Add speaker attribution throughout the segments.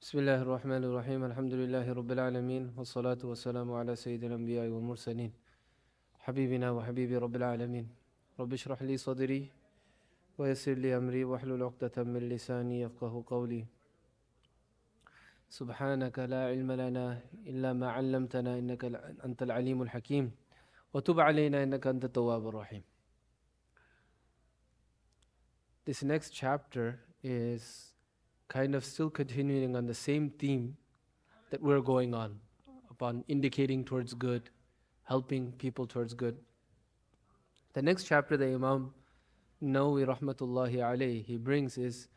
Speaker 1: بسم الله الرحمن الرحيم الحمد لله رب العالمين والصلاة والسلام على سيد الأنبياء والمرسلين حبيبنا وحبيب رب العالمين رب اشرح لي صدري ويسر لي أمري واحلل عقدة من لساني يفقه قولي سبحانك لا علم لنا إلا ما علمتنا إنك أنت العليم الحكيم وتب علينا إنك أنت التواب الرحيم. This next chapter is kind of still continuing on the same theme that we're going on, upon indicating towards good, helping people towards good. The next chapter the Imam Nawawi rahmatullahi alayhi he brings is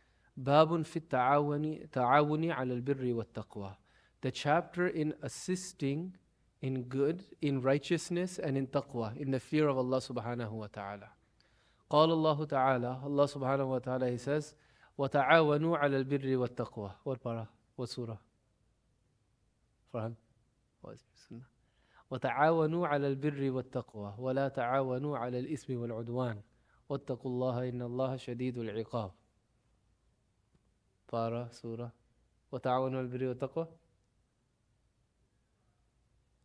Speaker 1: Babun fit ta'awuni ala al-birri wa taqwa. The chapter in assisting in good, in righteousness and in taqwa, in the fear of Allah subhanahu wa ta'ala. قال الله تعالى, Allah subhanahu wa ta'ala he says, وَتَعَاوَنُوا عَلَى الْبِرِّ وَالتَّقْوَى. What para? What surah? Farhan? What is sunnah? وَتَعَاوَنُوا عَلَى الْبِرِّ وَالتَّقْوَى وَلَا تَعَاوَنُوا عَلَى الْإِثْمِ وَالْعُدْوَانِ وَاتَّقُوا اللَّهَ إِنَّ اللَّهَ شَدِيدُ الْعِقَابِ. Para, surah. وَتَعَاوَنُوا عَلَى الْبِرِّ وَالتَّقْوَى.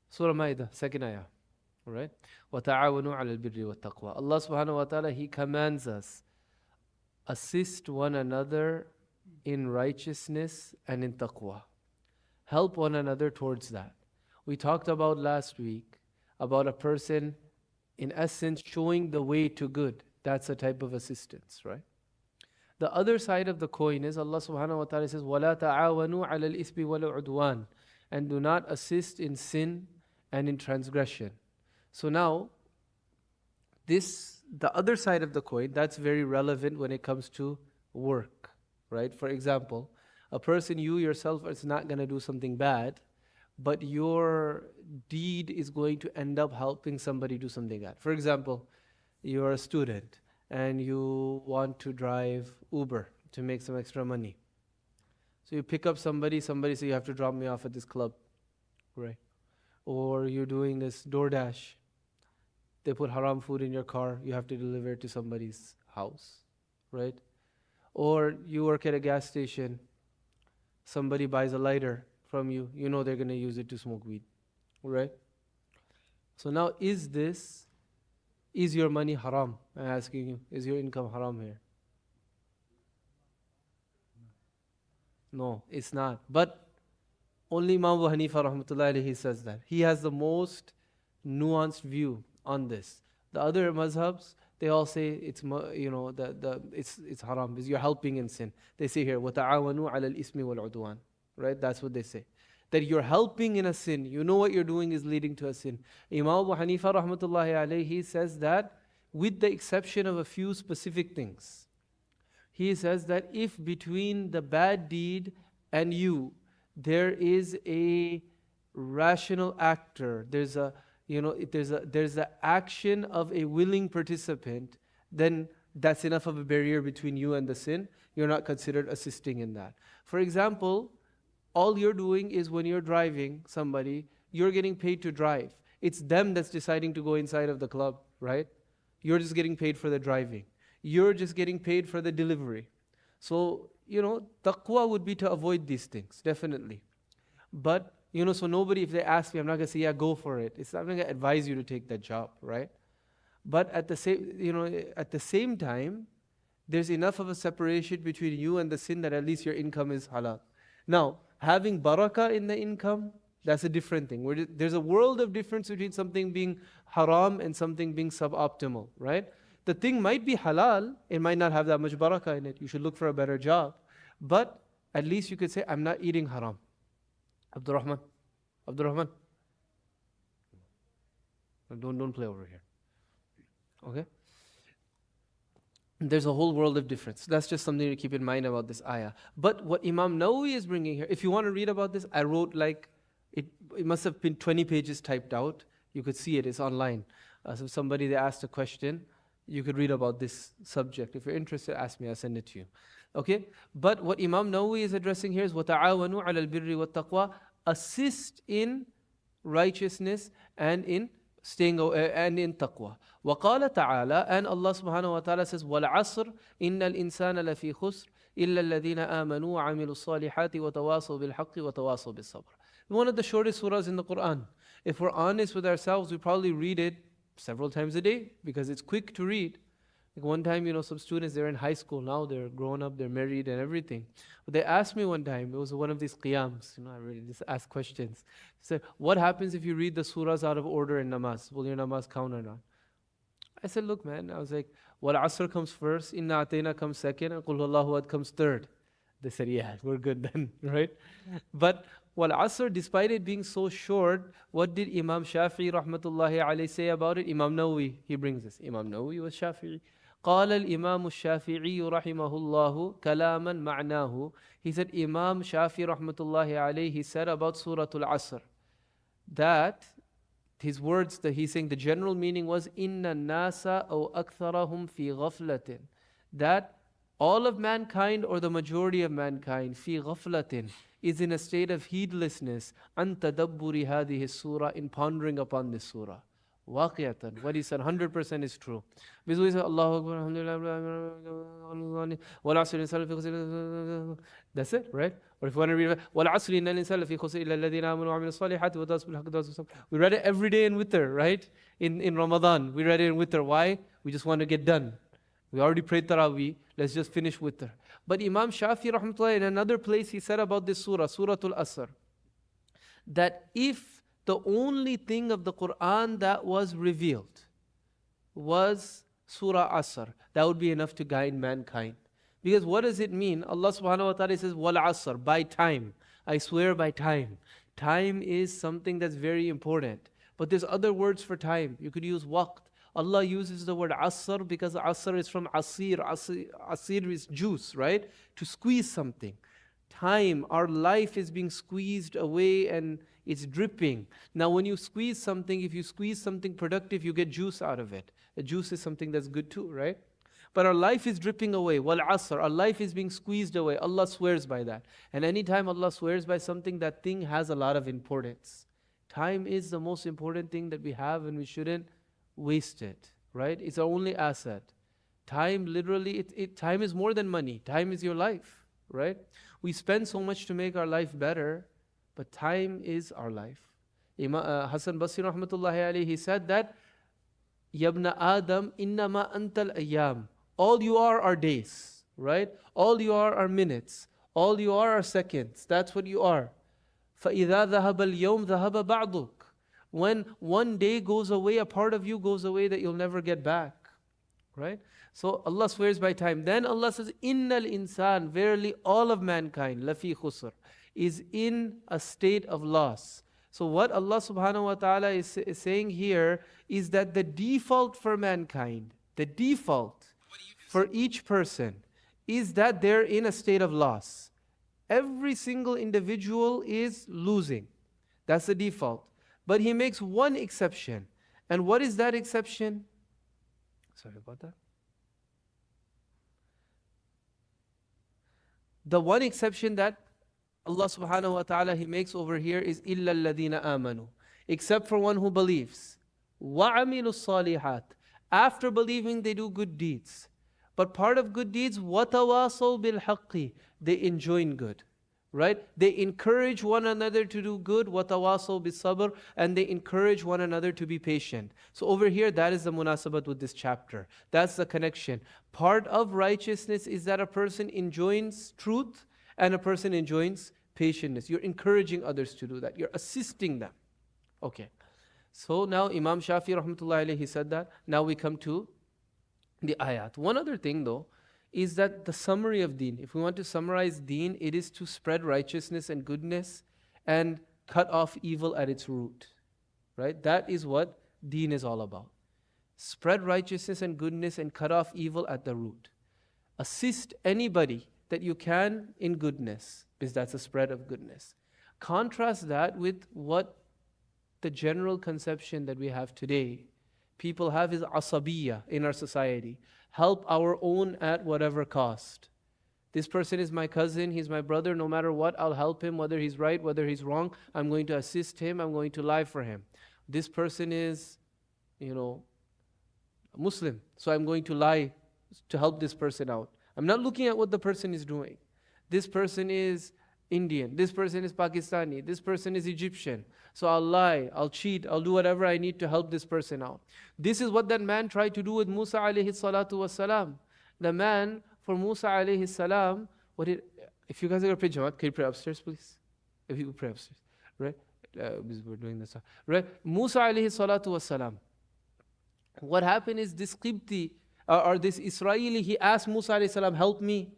Speaker 1: Surah Ma'idah, second ayah. Alright? وَتَعَاوَنُوا عَلَى الْبِرِّ وَالتَّقْوَى. Allah subhanahu wa ta'ala, He commands us, assist one another in righteousness and in taqwa. Help one another towards that. We talked about last week about a person, in essence, showing the way to good. That's a type of assistance, right? The other side of the coin is Allah subhanahu wa ta'ala says, وَلَا تَعَاوَنُوا عَلَى الْإِثْمِ وَالْعُدْوَانِ. And do not assist in sin and in transgression. So now, the other side of the coin, that's very relevant when it comes to work, right? For example, a person, you yourself is not going to do something bad, but your deed is going to end up helping somebody do something bad. For example, you're a student and you want to drive Uber to make some extra money. So you pick up somebody says you have to drop me off at this club, right? Or you're doing this DoorDash. They put haram food in your car, you have to deliver it to somebody's house, right? Or you work at a gas station, somebody buys a lighter from you, you know they're going to use it to smoke weed, right? So now is your money haram? I'm asking you, is your income haram here? No, it's not. But only Imam Abu Hanifa rahmatullahi alayhi says that. He has the most nuanced view on this. The other mazhabs, they all say it's it's haram because you're helping in sin. They say here وَتَعَاوَنُوا عَلَى الْإِثْمِ وَالْعُدْوَانِ. Right? That's what they say. That you're helping in a sin. You know what you're doing is leading to a sin. Imam Abu Hanifa rahmatullahi alayhi says that with the exception of a few specific things. He says that if between the bad deed and you there is a rational actor, there's the action of a willing participant, then that's enough of a barrier between you and the sin. You're not considered assisting in that. For example, all you're doing is when you're driving somebody, you're getting paid to drive. It's them that's deciding to go inside of the club, right? You're just getting paid for the driving. You're just getting paid for the delivery. So, taqwa would be to avoid these things, definitely. But so nobody, if they ask me, I'm not going to say, yeah, go for it. I'm not going to advise you to take that job, right? But at the same time, there's enough of a separation between you and the sin that at least your income is halal. Now, having barakah in the income, that's a different thing. There's a world of difference between something being haram and something being suboptimal, right? The thing might be halal, it might not have that much barakah in it. You should look for a better job. But at least you could say, I'm not eating haram. Abdurrahman. Don't play over here. Okay? There's a whole world of difference. That's just something to keep in mind about this ayah. But what Imam Nawawi is bringing here, if you want to read about this, I wrote it must have been 20 pages typed out. You could see it, it's online. So somebody, they asked a question, you could read about this subject. If you're interested, ask me, I'll send it to you. Okay? But what Imam Nawawi is addressing here is وَتَعَاوَنُوا عَلَى الْبِرِّ وَالتَّقْوَى. Assist in righteousness and in and in taqwa. وَقَالَ تَعَالَى. And Allah subhanahu wa ta'ala says وَالْعَصْرِ إِنَّ الْإِنسَانَ لَفِي خُسْرٍ إِلَّا الَّذِينَ آمَنُوا وَعَمِلُوا الصَّالِحَاتِ وَتَوَاصَوْا بِالْحَقِّ وَتَوَاصَوْا بِالصَّبْرِ. One of the shortest surahs in the Quran. If we're honest with ourselves, we probably read it several times a day because it's quick to read. Like one time, some students, they're in high school now, they're grown up, they're married and everything. But they asked me one time, it was one of these qiyams, I really just ask questions. They said, what happens if you read the surahs out of order in namaz? Will your namaz count or not? I said, look, man, I was like, Wal Asr comes first, Inna Atayna comes second, and Qul Huwallahu Ahad comes third. They said, yeah, we're good then, right? But Wal Asr, despite it being so short, what did Imam Shafi'i rahmatullahi alayhi say about it? Imam Nawawi, he brings this. Imam Nawawi was Shafi'i. قال الإمام الشافعي رحمه الله كلاما معناه. He said, Imam Shafi'i rahmatullahi alayhi, he said about Surah Al-Asr, that his words that he's saying, the general meaning was inna nasa aw aktharahum fi ghaflatin, that all of mankind or the majority of mankind fi ghaflatin is in a state of heedlessness an tadabburi hadhihi surah, in pondering upon this surah. Waqiyatan, what he said 100% is true. Because we say Allahu Akbar, alhamdulillah, wal asri inna fi, that's it, right? Or if you want to read wal asri inna fi khusr illa alladhina amanu wa amilus salihati wa tawasaw bil haqqi wa tawasaw bis sabr. We read it every day in witr, right? In Ramadan, we read it in witr. Why? We just want to get done. We already prayed Taraweeh, let's just finish witr. But Imam Shafi rahmatullah, in another place, he said about this surah, Suratul Asr, that if the only thing of the Quran that was revealed was Surah Asr, that would be enough to guide mankind. Because what does it mean? Allah subhanahu wa ta'ala says, Wal Asr, by time. I swear by time. Time is something that's very important. But there's other words for time. You could use waqt. Allah uses the word Asr because Asr is from Asir. Asir is juice, right? To squeeze something. Time, our life is being squeezed away and it's dripping. Now when you squeeze something, if you squeeze something productive, you get juice out of it. The juice is something that's good too, right? But our life is dripping away. Wal asr, our life is being squeezed away. Allah swears by that. And anytime Allah swears by something, that thing has a lot of importance. Time is the most important thing that we have and we shouldn't waste it, right? It's our only asset. Time literally, time is more than money. Time is your life, right? We spend so much to make our life better, but time is our life. Hassan Basri rahmatullahi alayhi, he said that, Yabna Adam innama antal ayyam. All you are days, right? All you are minutes. All you are seconds. That's what you are. فَإِذَا ذَهَبَ الْيَوْمِ ذَهَبَ بَعْضُكَ. When one day goes away, a part of you goes away that you'll never get back, right? So Allah swears by time. Then Allah says, Innal insan, verily all of mankind, lafi khusr, is in a state of loss. So what Allah subhanahu wa ta'ala is saying here is that the default for mankind, the default for each person is that they're in a state of loss. Every single individual is losing. That's the default. But He makes one exception. And what is that exception? Sorry about that. The one exception that Allah subhanahu wa ta'ala He makes over here is إِلَّا الَّذِينَ آمَنُوا, except for one who believes. وَعَمِلُوا الصَّالِحَاتِ, after believing they do good deeds. But part of good deeds, وَتَوَاصَوْا بِالْحَقِّ, they enjoin good, right? They encourage one another to do good, وَتَوَاصَوْا بِالصَّبْرِ, and they encourage one another to be patient. So over here, that is the munasabat with this chapter. That's the connection. Part of righteousness is that a person enjoins truth and a person enjoins patience. You're encouraging others to do that. You're assisting them. Okay. So now Imam Shafi rahmatullahi alayhi, he said that. Now we come to the ayat. One other thing though is that the summary of deen, if we want to summarize deen, it is to spread righteousness and goodness and cut off evil at its root. Right? That is what deen is all about. Spread righteousness and goodness and cut off evil at the root. Assist anybody that you can in goodness, because that's a spread of goodness. Contrast that with what the general conception that we have today. People have is asabiyya in our society. Help our own at whatever cost. This person is my cousin, he's my brother, no matter what, I'll help him, whether he's right, whether he's wrong, I'm going to assist him, I'm going to lie for him. This person is, Muslim, so I'm going to lie to help this person out. I'm not looking at what the person is doing. This person is Indian. This person is Pakistani. This person is Egyptian. So I'll lie, I'll cheat, I'll do whatever I need to help this person out. This is what that man tried to do with Musa alayhi salatu wasalam. The man, for Musa alayhi salam, if you guys are going to pray Jamaat, can you pray upstairs, please? If you could pray upstairs, right? Because we're doing this, right? Musa alayhi salatu wasalam. What happened is this Qibti, or this Israeli, he asked Musa alayhi salam, help me.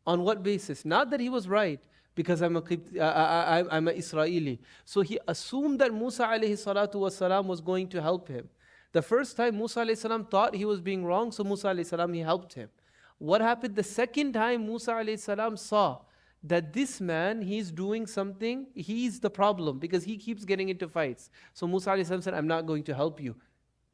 Speaker 1: On what basis? Not that he was right, because I'm an Israeli. So he assumed that Musa alayhi salatu wasalam was going to help him. The first time Musa alayhi salam thought he was being wrong, so Musa alayhi salam, he helped him. What happened the second time Musa alayhi salam saw that this man, he's doing something, he's the problem because he keeps getting into fights. So Musa alayhi salam said, I'm not going to help you.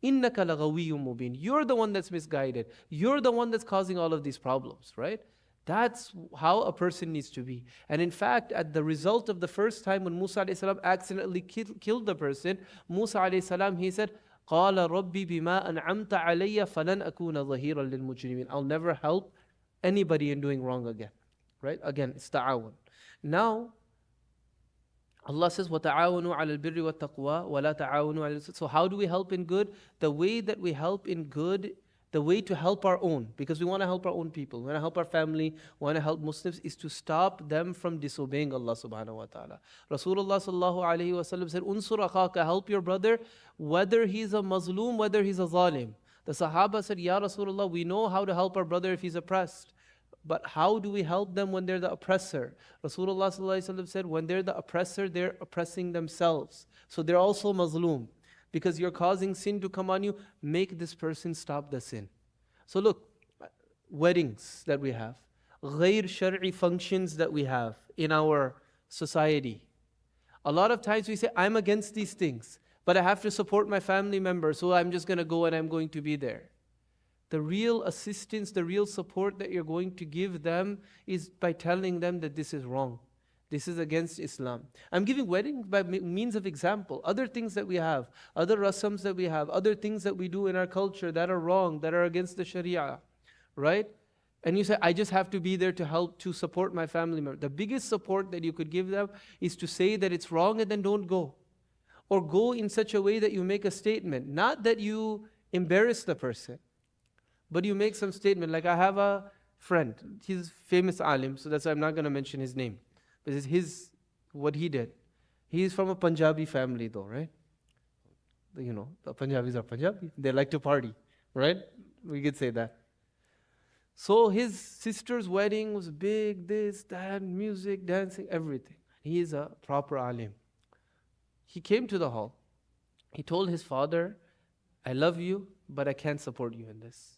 Speaker 1: إِنَّكَ لَغَوِيٌّ مُبِينٌ. You're the one that's misguided. You're the one that's causing all of these problems, right? That's how a person needs to be. And in fact, at the result of the first time when Musa alayhi salam accidentally killed the person, Musa alayhi salam, he said, قَالَ رَبِّي بِمَا أَنْعَمْتَ عَلَيَّ فَلَنْ أَكُونَ ظَهِيرًا لِلْمُجْرِمِينَ. I'll never help anybody in doing wrong again. Right? Again, it's ta'awun. Now, Allah says, وَتَعَاوَنُوا عَلَى الْبِرِّ وَالتَّقْوَى وَلَا تَعَاوَنُوا عَلَى الْإِثْمِ. So how do we help in good? The way that we help in good, the way to help our own, because we want to help our own people, we want to help our family, we want to help Muslims, is to stop them from disobeying Allah subhanahu wa ta'ala. Rasulullah sallallahu alayhi wa sallam said, unsur akhaka, help your brother, whether he's a Mazloom, whether he's a Zalim. The Sahaba said, Ya Rasulullah, we know how to help our brother if he's oppressed. But how do we help them when they're the oppressor? Rasulullah sallallahu alaihi wasallam said, when they're the oppressor, they're oppressing themselves. So they're also Mazloom. Because you're causing sin to come on you, make this person stop the sin. So look, weddings that we have, ghair shar'i functions that we have in our society. A lot of times we say, I'm against these things, but I have to support my family member, so I'm just going to go and I'm going to be there. The real assistance, the real support that you're going to give them is by telling them that this is wrong. This is against Islam. I'm giving weddings by means of example. Other things that we have, other rasams that we have, other things that we do in our culture that are wrong, that are against the Sharia, right? And you say, I just have to be there to help, to support my family member. The biggest support that you could give them is to say that it's wrong and then don't go. Or go in such a way that you make a statement. Not that you embarrass the person, but you make some statement. Like I have a friend, he's famous alim, so that's why I'm not going to mention his name. But it's what he did. He's from a Punjabi family though, right? You know, the Punjabis are Punjabi. They like to party, right? We could say that. So his sister's wedding was big, this, that, music, dancing, everything. He is a proper alim. He came to the hall. He told his father, I love you, but I can't support you in this.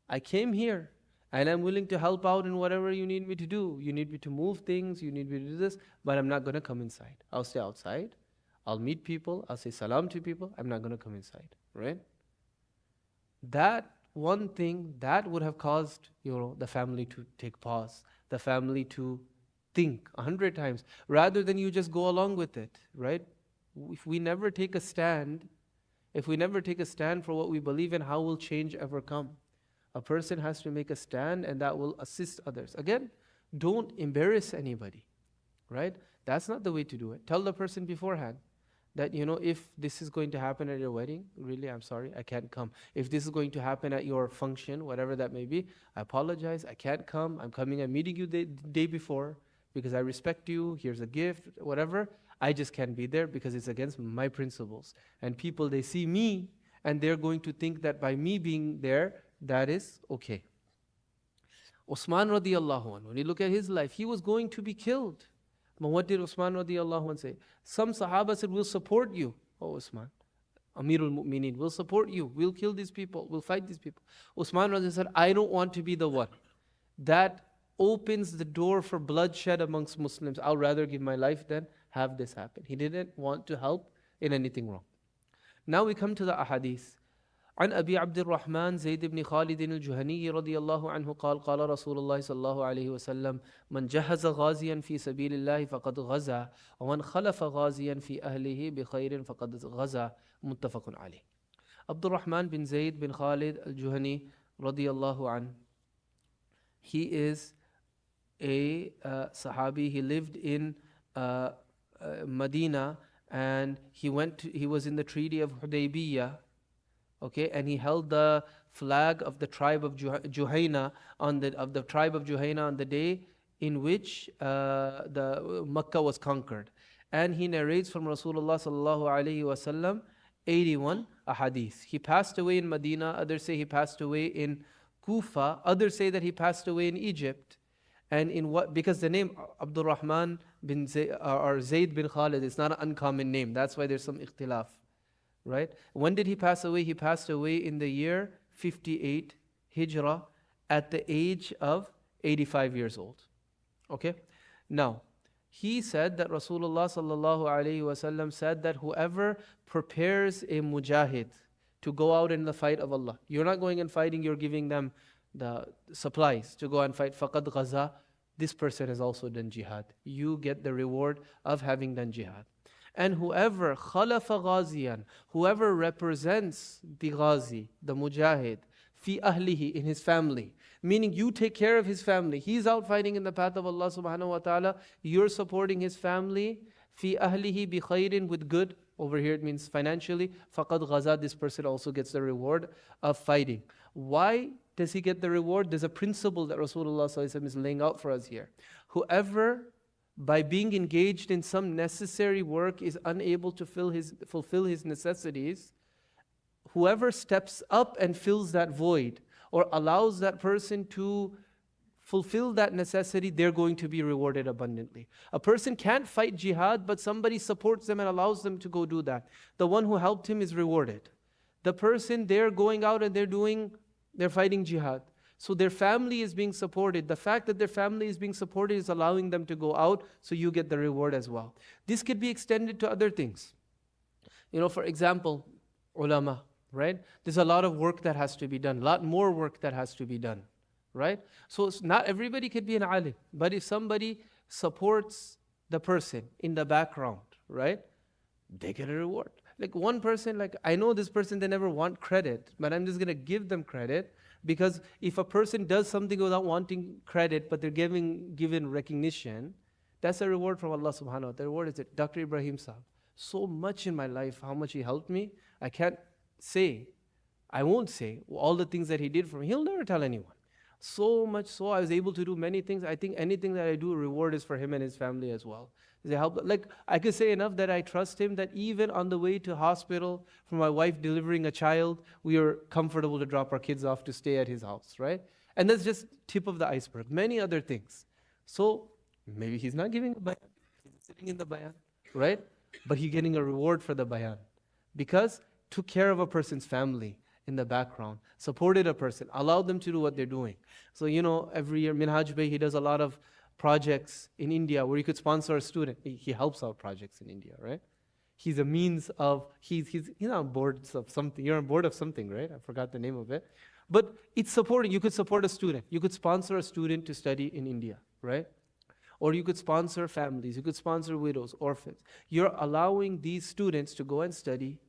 Speaker 1: I came here and I'm willing to help out in whatever you need me to do. You need me to move things, you need me to do this, but I'm not going to come inside. I'll stay outside. I'll meet people. I'll say salam to people. I'm not going to come inside, right? That one thing, that would have caused, the family to take pause, the family to think 100 times, rather than you just go along with it, right? If we never take a stand, for what we believe in, how will change ever come? A person has to make a stand, and that will assist others. Again, don't embarrass anybody, right? That's not the way to do it. Tell the person beforehand that, if this is going to happen at your wedding, really, I'm sorry, I can't come. If this is going to happen at your function, whatever that may be, I apologize, I can't come. I'm coming and meeting you the day before because I respect you. Here's a gift, whatever. I just can't be there because it's against my principles. And people, they see me and they're going to think that by me being there, that is okay. Usman radiallahu anhu, when you look at his life, he was going to be killed. But what did Usman radiallahu anhu say? Some Sahaba said, we'll support you, oh Usman. Amirul Mu'mineen, we'll support you. We'll kill these people. We'll fight these people. Usman radiallahu said, I don't want to be the one that opens the door for bloodshed amongst Muslims. I'll rather give my life than have this happen. He didn't want to help in anything wrong. Now we come to the ahadith. عن أبي عبد الرحمن زيد بن خالد الجهني رضي الله عنه قال قال رسول الله صلى الله عليه وسلم من جهز غازيا في سبيل الله فقد غزا ومن خلف غازيا في أهله بخير فقد غزا متفق عليه. Abdul Rahman bin Zayd bin Khalid al-Juhani رضي الله عنه, He is a Sahabi. He lived in Medina, and he was in the Treaty of Hudaybiyah, okay, and he held the flag of the tribe of Juhayna of the tribe of Juhayna on the day in which the Makkah was conquered. And he narrates from Rasulullah sallallahu alaihi wasallam 81 ahadith. He passed away in Medina. Others say he passed away in Kufa. Others say that he passed away in Egypt. And in what? Because the name Abdul Rahman bin Zayd, or Zayd bin Khalid is not an uncommon name. That's why there's some ikhtilaf, right? When did he pass away? He passed away in the year 58 Hijrah at the age of 85 years old. Okay? Now, he said that Rasulullah sallallahu alaihi wasallam said that whoever prepares a mujahid to go out in the fight of Allah, you're not going and fighting, you're giving them the supplies to go and fight. Faqad ghaza, this person has also done jihad. You get the reward of having done jihad. And whoever khalafa ghaziyan, whoever represents the ghazi, the mujahid, fi ahlihi, in his family, meaning you take care of his family. He's out fighting in the path of Allah subhanahu wa ta'ala. You're supporting his family. Fi ahlihi bi khairin, with good. Over here it means financially. Faqad ghaza, this person also gets the reward of fighting. Why does he get the reward? There's a principle that Rasulullah sallallahu alaihi wasallam is laying out for us here. Whoever, by being engaged in some necessary work, is unable to fulfill his necessities, whoever steps up and fills that void, or allows that person to fulfill that necessity, they're going to be rewarded abundantly. A person can't fight jihad, but somebody supports them and allows them to go do that. The one who helped him is rewarded. The person, they're going out and they're fighting jihad. So their family is being supported. The fact that their family is being supported is allowing them to go out, so you get the reward as well. This could be extended to other things. For example, ulama, right? There's a lot of work that has to be done, a lot more work that has to be done, right? So not everybody could be an alim, but if somebody supports the person in the background, right, they get a reward. Like one person, like I know this person, they never want credit, but I'm just going to give them credit, because if a person does something without wanting credit, but they're given recognition, that's a reward from Allah subhanahu wa ta'ala. The reward is it. Dr. Ibrahim Sahab, so much in my life, how much he helped me, I won't say all the things that he did for me. He'll never tell anyone. So much so, I was able to do many things. I think anything that I do, reward is for him and his family as well. They help. Like I could say enough that I trust him that even on the way to hospital for my wife delivering a child, we are comfortable to drop our kids off to stay at his house, right? And that's just tip of the iceberg. Many other things. So maybe he's not giving a bayan, he's sitting in the bayan, right? But he's getting a reward for the bayan because took care of a person's family in the background, supported a person, allowed them to do what they're doing. So every year Minhaj Bhai, he does a lot of projects in India where he could sponsor a student. He helps out projects in India, right? He's a means of, he's on board of something. You're on board of something, right? I forgot the name of it. But it's supporting. You could support a student. You could sponsor a student to study in India, right? Or you could sponsor families. You could sponsor widows, orphans. You're allowing these students to go and study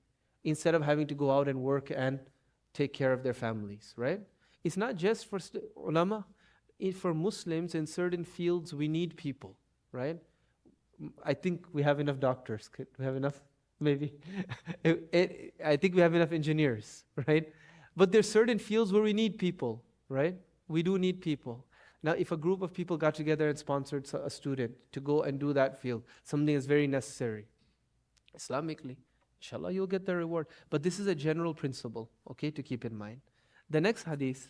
Speaker 1: instead of having to go out and work and take care of their families, right? It's not just for ulama. For Muslims in certain fields, we need people, right? I think we have enough doctors. We have enough, maybe. I think we have enough engineers, right? But there's certain fields where we need people, right? We do need people. Now, if a group of people got together and sponsored a student to go and do that field, something is very necessary, Islamically, inshallah, you'll get the reward. But this is a general principle, okay, to keep in mind. The next hadith,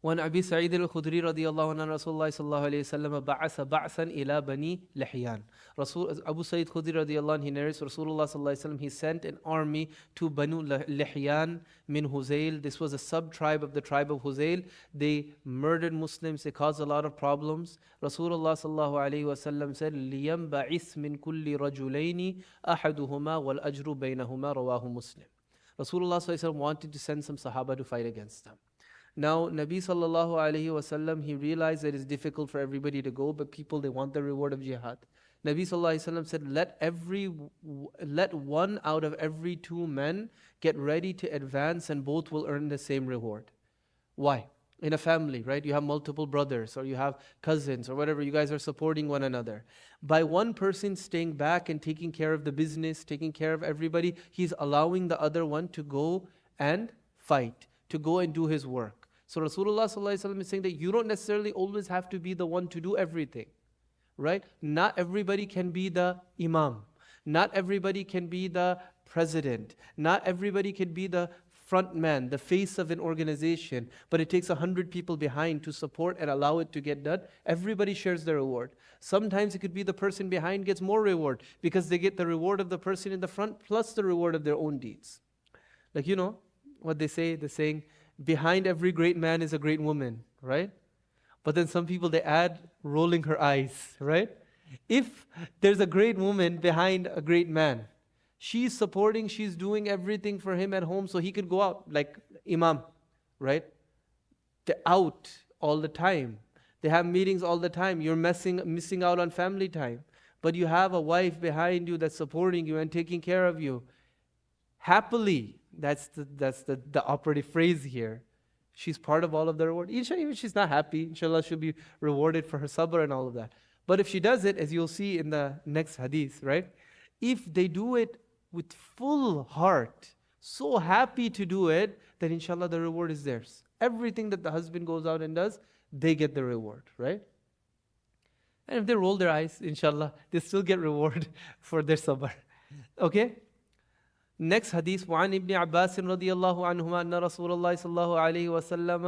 Speaker 1: وعن أبي سعيد الخدري رضي الله عنه رسول الله صلى الله عليه وسلم بعث بعثا إلى بني لحيان. Abu Sa'id Khudri رضي الله عنه, he narrates Rasulullah صلى الله عليه وسلم, he sent an army to Banu Lihyan min Huzayl. This was a sub-tribe of the tribe of Huzayl. They murdered Muslims. They caused a lot of problems. Rasulullah صلى الله عليه وسلم said, لينبعث من كل رجلين أحدهما والأجر بينهما رواه مسلم. Rasulullah صلى الله عليه وسلم wanted to send some Sahaba to fight against them. Now, Nabi sallallahu alayhi wasallam, he realized that it's difficult for everybody to go, but people, they want the reward of jihad. Nabi sallallahu alayhi wasallam said, let one out of every two men get ready to advance and both will earn the same reward. Why? in a family, right? You have multiple brothers or you have cousins or whatever, you guys are supporting one another. By one person staying back and taking care of the business, taking care of everybody, he's allowing the other one to go and fight, to go and do his work. So Rasulullah ﷺ is saying that you don't necessarily always have to be the one to do everything, right? Not everybody can be the imam. Not everybody can be the president. Not everybody can be the front man, the face of an organization, but it takes 100 people behind to support and allow it to get done. Everybody shares the reward. Sometimes it could be the person behind gets more reward because they get the reward of the person in the front plus the reward of their own deeds. Like, you know what they say, the saying, behind every great man is a great woman, right? But then some people, they add rolling her eyes, right? If there's a great woman behind a great man, she's supporting, she's doing everything for him at home so he could go out, like imam, right? They're out all the time. They have meetings all the time. You're missing out on family time. But you have a wife behind you that's supporting you and taking care of you. Happily, that's the operative phrase here. She's part of all of the reward. Inshallah, even if she's not happy, inshallah, she'll be rewarded for her sabr and all of that. But if she does it, as you'll see in the next hadith, right? If they do it with full heart, so happy to do it, then inshallah the reward is theirs. Everything that the husband goes out and does, they get the reward, right? And if they roll their eyes, inshallah, they still get reward for their sabr. Okay? Next hadith, وعن ابن عباس رضي الله عنهما أن رسول الله صلى الله عليه وسلم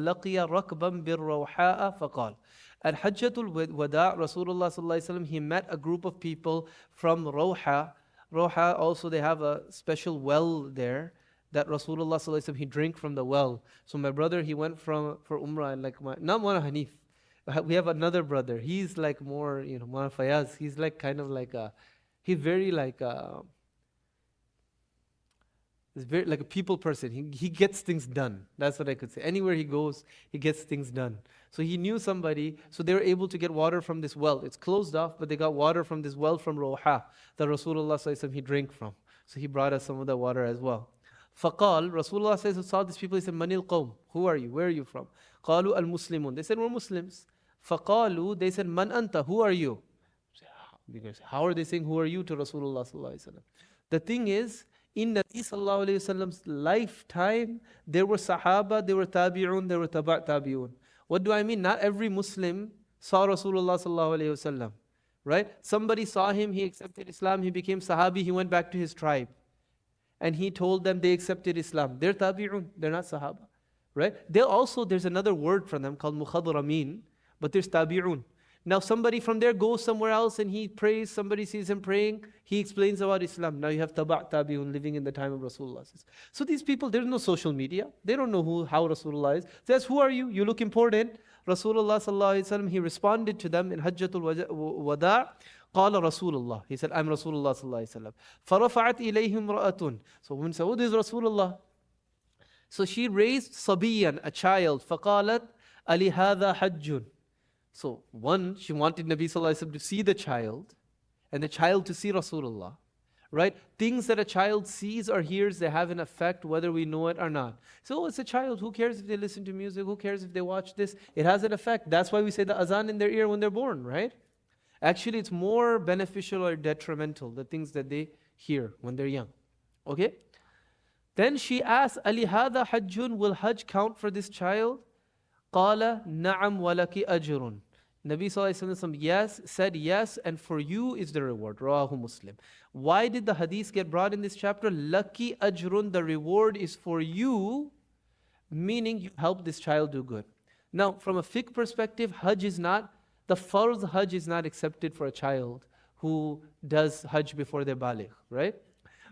Speaker 1: لقي ركبا بالروحاء فقال. At Hajjatul Wada, Rasulullah sallallahu alaihi wasallam, he met a group of people from Rawha. Rawha also, they have a special well there that Rasulullah sallallahu alaihi wasallam, he drank from the well. So my brother, he went for Umrah, and like not one Hanif. We have another brother. He's like more, Mwana Fayaz. He's like kind of like he's very like he's very like a people person. He gets things done. That's what I could say. Anywhere he goes, he gets things done. So he knew somebody, so they were able to get water from this well. It's closed off, but they got water from this well from Rawha that Rasulullah sallallahu alaihi wasallam, he drank from. So he brought us some of the water as well. فقال, Rasulullah saw these people, he said, Manil qawm, who are you? Where are you from? قالوا al-Muslimun. They said, we're Muslims. فقالوا, they said, Man anta, who are you? How are they saying, who are you to Rasulullah sallallahu alaihi wasallam? The thing is, in Nabi sallallahu alaihi wasallam's lifetime, there were Sahaba, there were Tabi'un, there were Tabi'un. What do I mean? Not every Muslim saw Rasulullah sallallahu alaihi wasallam, right? Somebody saw him, he accepted Islam, he became Sahabi, he went back to his tribe. And he told them they accepted Islam. They're Tabi'un, they're not Sahaba, right? There's another word for them called Mukhadramin, but there's Tabi'un. Now somebody from there goes somewhere else and he prays, somebody sees him praying, he explains about Islam. Now you have Tabi'un living in the time of Rasulullah. So these people, there's no social media. They don't know how Rasulullah is. Says, who are you? You look important. Rasulullah sallallahu alaihi wasallam, he responded to them in Hajjatul Wada. قال Rasulullah. He said, I'm Rasulullah sallallahu alaihi wasallam. فرفعت إليهم رأة. So women said, oh, this is Rasulullah. So she raised Sabiyan, a child. فقالت ألي هذا حج. So one, she wanted Nabi sallallahu alaihi wasallam to see the child, and the child to see Rasulullah, right? Things that a child sees or hears, they have an effect whether we know it or not. So it's a child. Who cares if they listen to music? Who cares if they watch this? It has an effect. That's why we say the azan in their ear when they're born, right? Actually, it's more beneficial or detrimental, the things that they hear when they're young. Okay? Then she asked, Ali hada hajjun, will Hajj count for this child? Qala na'am walaki ajrun. Nabi sallallahu alaihi wasallam said yes, and for you is the reward. Rawahu Muslim. Why did the hadith get brought in this chapter? Laki ajrun, the reward is for you, meaning you help this child do good. Now, from a fiqh perspective, the farz Hajj is not accepted for a child who does Hajj before they're baligh, right?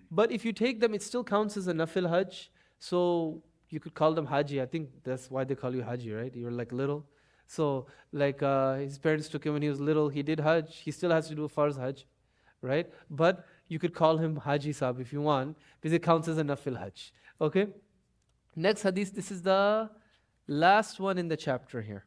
Speaker 1: But if you take them, it still counts as a nafil Hajj. So you could call them Haji. I think that's why they call you Haji, right? You're like little. So like his parents took him when he was little. He did Hajj. He still has to do a farz Hajj, right? But you could call him Haji Sahib if you want, because it counts as a nafil Hajj. Okay? Next hadith, this is the last one in the chapter here.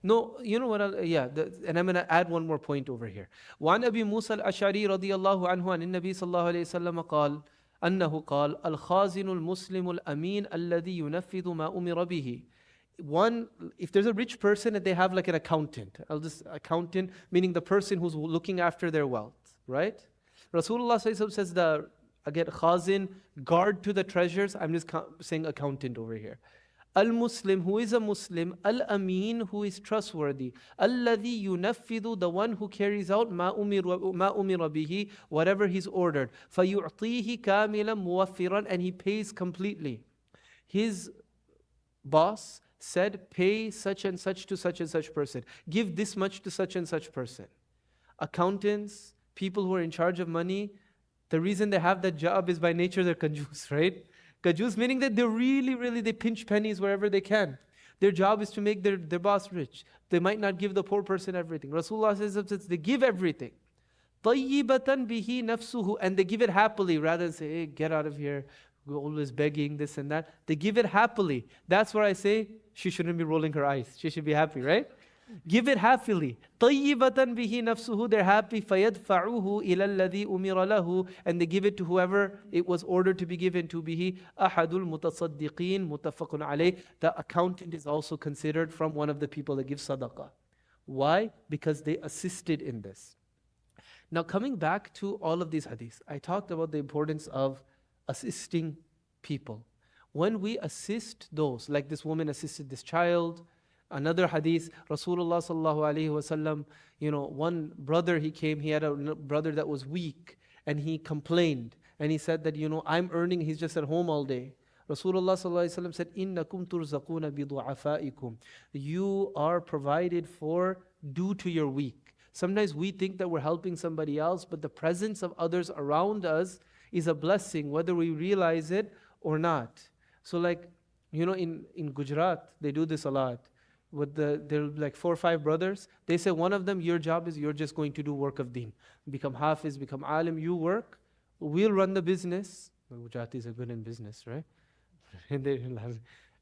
Speaker 1: No, you know what? And I'm going to add one more point over here. وعن أبي موسى الأشعري رضي الله عنه عن النبي صلى الله عليه وسلم قال أنه قال الخازن المسلم الأمين الذي ينفذ ما أمر به. One, if there's a rich person and they have like an accountant, accountant meaning the person who's looking after their wealth, right? Rasulullah says the, again, khazin, guard to the treasures. I'm just saying accountant over here. Al-Muslim, who is a Muslim, Al-Amin, who is trustworthy, Alladhi yunaffidu, the one who carries out ma umira bihi, whatever he's ordered, فَيُعْطِيهِ كَامِلًا مُوَفِّرًا, and he pays completely. His boss said, pay such and such to such and such person. Give this much to such and such person. Accountants, people who are in charge of money, the reason they have that job is by nature they're kanjus, right? Kanjus meaning that they're really, they pinch pennies wherever they can. Their job is to make their boss rich. They might not give the poor person everything. Rasulullah says they give everything. طَيِّبَةً بِهِ نَفْسُهُ, and they give it happily rather than say, hey, get out of here, we're always begging, this and that. They give it happily. That's where I say she shouldn't be rolling her eyes. She should be happy, right? Give it happily. طَيِّبَةً بِهِ نَفْسُهُ, they're happy. فَيَدْفَعُهُ إِلَى الَّذِي أُمِرَ لَهُ, and they give it to whoever it was ordered to be given to. بِهِ أَحَدُ الْمُتَصَدِّقِينَ مُتَفَقٌ عَلَيْهِ. The accountant is also considered from one of the people that give sadaqah. Why? Because they assisted in this. Now coming back to all of these hadiths, I talked about the importance of assisting people. When we assist those, like this woman assisted this child. Another hadith, Rasulullah sallallahu alaihi wasallam, one brother, he came, he had a brother that was weak, and he complained, and he said that, I'm earning, he's just at home all day. Rasulullah sallallahu alaihi wasallam said, "Innakum turzaquna bidu'afaikum." You are provided for due to your weak. Sometimes we think that we're helping somebody else, but the presence of others around us is a blessing, whether we realize it or not. So like, in Gujarat, they do this a lot. There are like 4 or 5 brothers. They say one of them, your job is you're just going to do work of deen. Become hafiz, become alim, you work. We'll run the business. Gujaratis are good in business, right?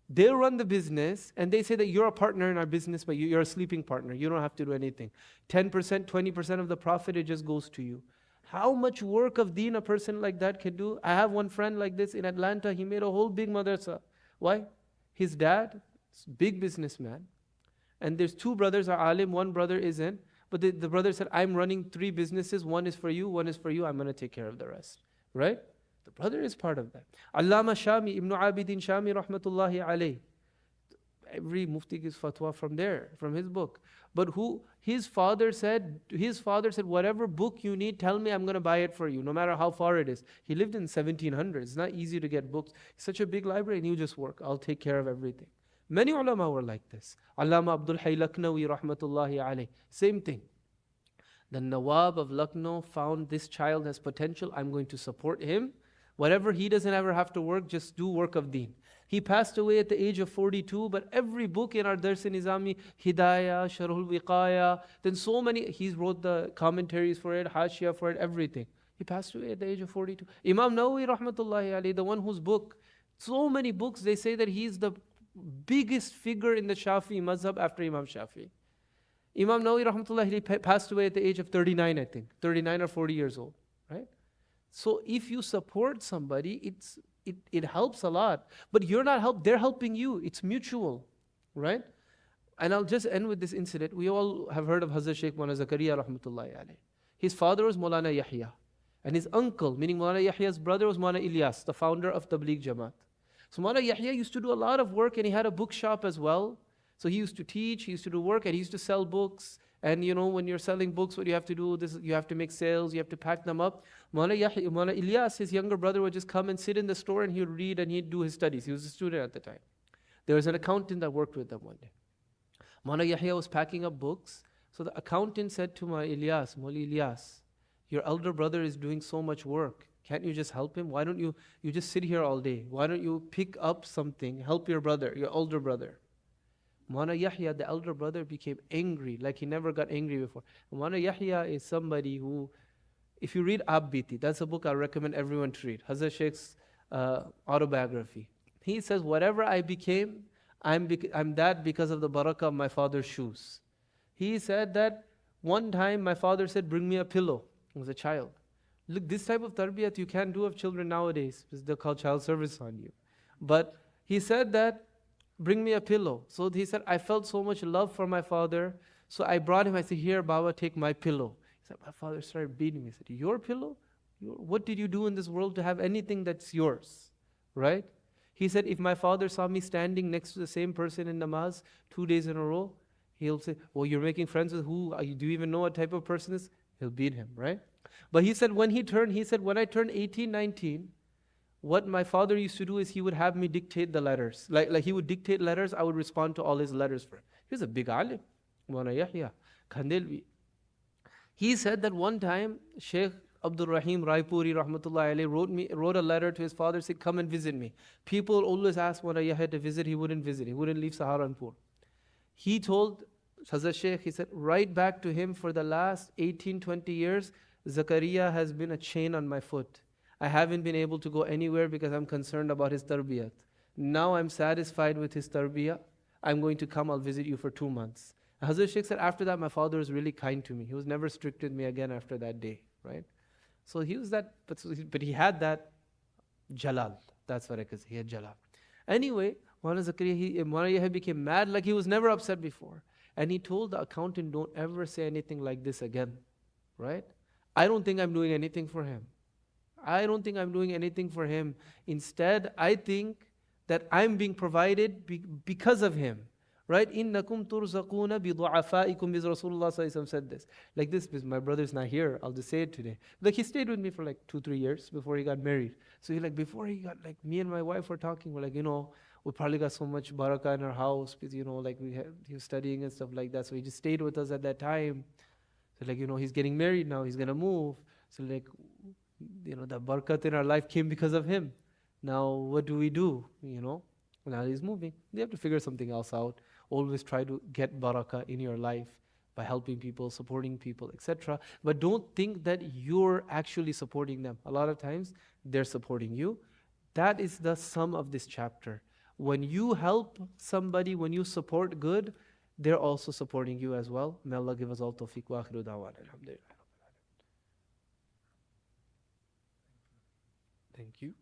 Speaker 1: They'll run the business, and they say that you're a partner in our business, but you're a sleeping partner. You don't have to do anything. 10%, 20% of the profit, it just goes to you. How much work of deen a person like that can do? I have one friend like this in Atlanta. He made a whole big madrasa. Why? His dad, big businessman, and there's 2 brothers are alim, 1 brother isn't. But the brother said, I'm running 3 businesses. One is for you, one is for you. I'm going to take care of the rest. Right? The brother is part of that. Allama Shami, Ibn Abidin Shami, rahmatullahi alayh. Every mufti gives fatwa from there, from his book. But his father said, whatever book you need, tell me, I'm going to buy it for you, no matter how far it is. He lived in 1700s. It's not easy to get books. It's such a big library, and you just work. I'll take care of everything. Many ulama were like this. Allama Abdul Hayy Lucknowi, rahmatullahi alayh. Same thing. The Nawab of Lucknow found this child has potential. I'm going to support him. Whatever he doesn't ever have to work, just do work of deen. He passed away at the age of 42, but every book in our Dars-e-Nizami, Hidayah, Sharhul Wiqaya, then so many, he wrote the commentaries for it, Hashia for it, everything. He passed away at the age of 42. Imam Nawawi, rahmatullahi alayhi, the one whose book, so many books, they say that he's the biggest figure in the Shafi'i mazhab after Imam Shafi'i. Imam Nawawi, rahmatullahi, he passed away at the age of 39, I think, 39 or 40 years old, right? So if you support somebody, it helps a lot. But you're not they're helping you. It's mutual, right? And I'll just end with this incident. We all have heard of Hazrat Shaykh Maulana Zakaria rahmatullahi alayh. His father was Maulana Yahya. And his uncle, meaning Maulana Yahya's brother, was Maulana Ilyas, the founder of Tabligh Jamaat. So Maulana Yahya used to do a lot of work, and he had a bookshop as well. So he used to teach, he used to do work, and he used to sell books. And when you're selling books, what you have to do, you have to make sales, you have to pack them up. Maulana Ilyas, his younger brother, would just come and sit in the store, and he would read and he'd do his studies. He was a student at the time. There was an accountant that worked with them one day. Maulana Yahya was packing up books. So the accountant said to Maulana Ilyas, your elder brother is doing so much work. Can't you just help him? Why don't you just sit here all day? Why don't you pick up something, help your brother, your older brother? Maulana Yahya, the elder brother, became angry like he never got angry before. Maulana Yahya is somebody who, if you read Abbiti, that's a book I recommend everyone to read, Hazrat Sheikh's autobiography. He says, whatever I became, I'm that because of the barakah of my father's shoes. He said that one time my father said, bring me a pillow. He was a child. Look, this type of tarbiyat you can't do of children nowadays because they'll call child service on you. But he said that, bring me a pillow. So he said, I felt so much love for my father. So I brought him, I said, here, Baba, take my pillow. He said, my father started beating me. He said, your pillow? What did you do in this world to have anything that's yours? Right? He said, if my father saw me standing next to the same person in namaz 2 days in a row, he'll say, well, you're making friends with who? Do you even know what type of person is? He'll beat him, right? But he said, when I turned 18, 19, what my father used to do is he would have me dictate the letters. Like he would dictate letters, I would respond to all his letters for him. He was a big alim. Maulana Yahya Khandelvi. He said that one time, Sheikh Abdul Rahim Raipuri Rahmatullahi alayhi wrote a letter to his father, said, come and visit me. People always asked Maulana Yahya to visit, he wouldn't visit. He wouldn't leave Saharanpur. He told Hazrat Sheikh, he said, write back to him, for the last 18, 20 years, Zakaria has been a chain on my foot. I haven't been able to go anywhere because I'm concerned about his tarbiyat. Now I'm satisfied with his tarbiyah. I'm going to come, I'll visit you for 2 months. Hazrat Sheikh said, after that, my father was really kind to me. He was never strict with me again after that day, right? So he was that, but he had that jalal. That's what I could say. He had jalal. Anyway, Maulana Yahya became mad like he was never upset before. And he told the accountant, don't ever say anything like this again, right? I don't think I'm doing anything for him. I don't think I'm doing anything for him. Instead, I think that I'm being provided because of him. Right? إِنَّكُمْ تُرْزَقُونَ بِضُعَفَائِكُمْ, because Rasulullah said this. Like this, because my brother's not here, I'll just say it today. Like he stayed with me for like 2-3 years before he got married. So he like, before he got, like me and my wife were talking, we're like, we probably got so much barakah in our house because, like he was studying and stuff like that. So he just stayed with us at that time. So like, he's getting married now, he's going to move. So like, the barakat in our life came because of him. Now, what do we do? Now he's moving. You have to figure something else out. Always try to get barakah in your life by helping people, supporting people, etc. But don't think that you're actually supporting them. A lot of times, they're supporting you. That is the sum of this chapter. When you help somebody, when you support good, they're also supporting you as well. May Allah give us all tawfiq wa akhiru da'wana. Alhamdulillah. Thank you.